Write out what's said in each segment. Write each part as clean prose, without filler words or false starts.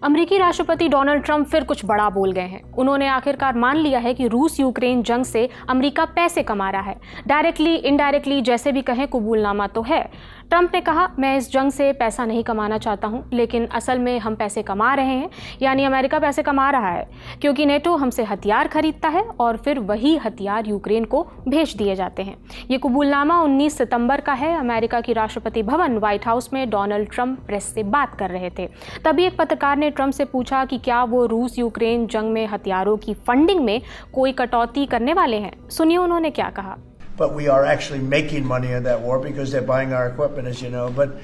अमेरिकी राष्ट्रपति Donald Trump फिर कुछ बड़ा बोल गए हैं। उन्होंने आखिरकार मान लिया है कि रूस यूक्रेन जंग से अमेरिका पैसे कमा रहा है। डायरेक्टली इनडायरेक्टली जैसे भी कहें, कबूलनामा तो है। ट्रंप ने कहा, मैं इस जंग से पैसा नहीं कमाना चाहता हूं, लेकिन असल में हम पैसे कमा रहे हैं, यानी अमेरिका पैसे कमा रहा है, क्योंकि नेटो हमसे हथियार खरीदता है और फिर वही हथियार यूक्रेन को भेज दिए जाते हैं। ये कबूलनामा 19 सितंबर का है। अमेरिका की राष्ट्रपति भवन व्हाइट हाउस में डोनाल्ड ट्रंप प्रेस से बात कर रहे थे। तभी एक पत्रकार ने ट्रंप से पूछा कि क्या वो रूस यूक्रेन जंग में हथियारों की फंडिंग में कोई कटौती करने वाले हैं। सुनिए उन्होंने क्या कहा। But we are actually making money in that war because they're buying our equipment, as you know. But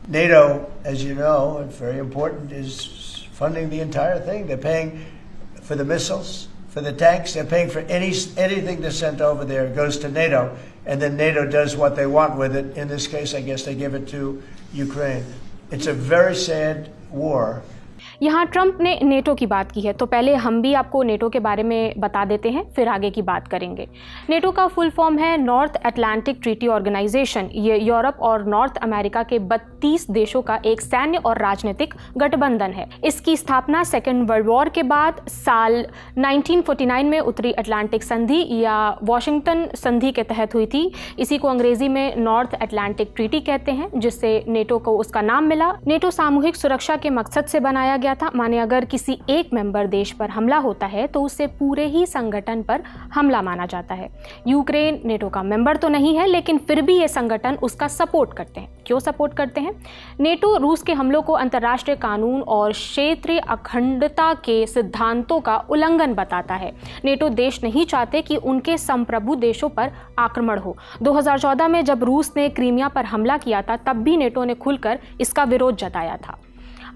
NATO, as you know, it's very important, is funding the entire thing. They're paying for the missiles, for the tanks. They're paying for anything that's sent over there. It goes to NATO, and then NATO does what they want with it. In this case, I guess they give it to Ukraine. It's a very sad war. यहाँ Trump ने NATO की बात की है, तो पहले हम भी आपको नेटो के बारे में बता देते हैं, फिर आगे की बात करेंगे। नेटो का फुल फॉर्म है नॉर्थ अटलांटिक ट्रीटी ऑर्गेनाइजेशन। ये यूरोप और नॉर्थ अमेरिका के 32 देशों का एक सैन्य और राजनीतिक गठबंधन है। इसकी स्थापना सेकेंड वर्ल्ड वॉर के बाद साल 1949 में उत्तरी अटलांटिक संधि या वाशिंगटन संधि के तहत हुई थी। इसी को अंग्रेजी में नॉर्थ अटलांटिक ट्रीटी कहते हैं, जिससे नेटो को उसका नाम मिला। नेटो सामूहिक सुरक्षा के मकसद से बनाया गया था। माने अगर किसी एक मेंबर देश पर हमला होता है तो उससे पूरे ही संगठन पर हमला माना जाता है। यूक्रेन नेटो का मेंबर तो नहीं है, लेकिन फिर भी ये संगठन उसका सपोर्ट करते हैं। क्यों सपोर्ट करते हैं? नेटो रूस के हमलों को अंतर्राष्ट्रीय कानून और क्षेत्रीय अखंडता के सिद्धांतों का उल्लंघन बताता है। नेटो देश नहीं चाहते कि उनके संप्रभु देशों पर आक्रमण हो। 2014 में जब रूस ने क्रीमिया पर हमला किया था, तब भी नेटो ने खुलकर इसका विरोध जताया था।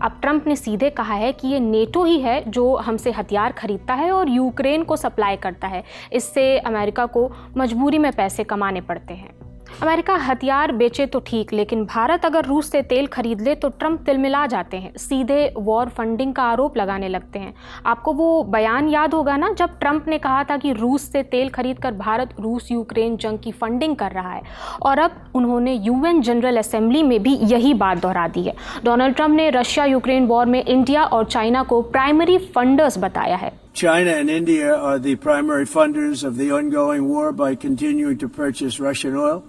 अब ट्रंप ने सीधे कहा है कि ये नेटो ही है जो हमसे हथियार खरीदता है और यूक्रेन को सप्लाई करता है। इससे अमेरिका को मजबूरी में पैसे कमाने पड़ते हैं। अमेरिका हथियार बेचे तो ठीक, लेकिन भारत अगर रूस से तेल खरीद ले तो ट्रंप तिलमिला जाते हैं, सीधे वॉर फंडिंग का आरोप लगाने लगते हैं। आपको वो बयान याद होगा ना, जब ट्रंप ने कहा था कि रूस से तेल खरीदकर भारत रूस यूक्रेन जंग की फंडिंग कर रहा है, और अब उन्होंने यूएन जनरल असेंबली में भी यही बात दोहरा दी है। डोनाल्ड ट्रंप ने रशिया यूक्रेन वॉर में इंडिया और चाइना को प्राइमरी फंडर्स बताया है। China and India are the primary funders of the ongoing war by continuing to purchase Russian oil.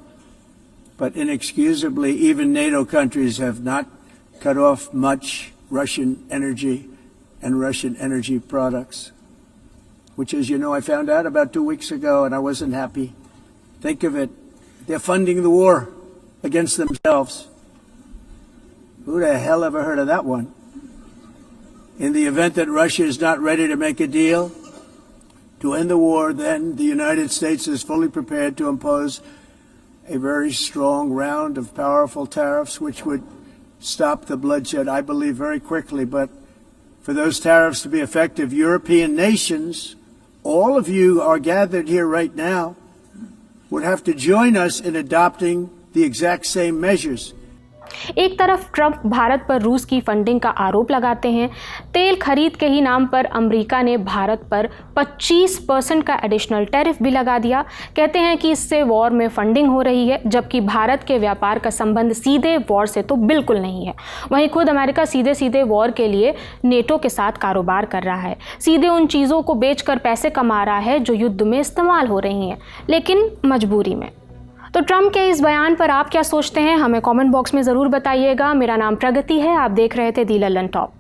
But inexcusably, even NATO countries have not cut off much Russian energy and Russian energy products, which, as you know, I found out about 2 weeks ago, and I wasn't happy. Think of it. They're funding the war against themselves. Who the hell ever heard of that one? In the event that Russia is not ready to make a deal to end the war, then the United States is fully prepared to impose a very strong round of powerful tariffs, which would stop the bloodshed, I believe, very quickly. But for those tariffs to be effective, European nations, all of you are gathered here right now, would have to join us in adopting the exact same measures. एक तरफ Trump Bharat पर रूस की funding का आरोप लगाते हैं। तेल खरीद के ही नाम पर अमेरिका ने भारत पर 25% का एडिशनल टैरिफ भी लगा दिया। कहते हैं कि इससे वॉर में फंडिंग हो रही है, जबकि भारत के व्यापार का संबंध सीधे वॉर से तो बिल्कुल नहीं है। वहीं खुद अमेरिका सीधे सीधे वॉर के लिए नेटो के साथ कारोबार कर रहा है, सीधे उन चीज़ों को बेचकर पैसे कमा रहा है जो युद्ध में इस्तेमाल हो रही हैं, लेकिन मजबूरी में। तो ट्रंप के इस बयान पर आप क्या सोचते हैं, हमें कमेंट बॉक्स में ज़रूर बताइएगा। मेरा नाम प्रगति है, आप देख रहे थे दी लल्लन टॉप।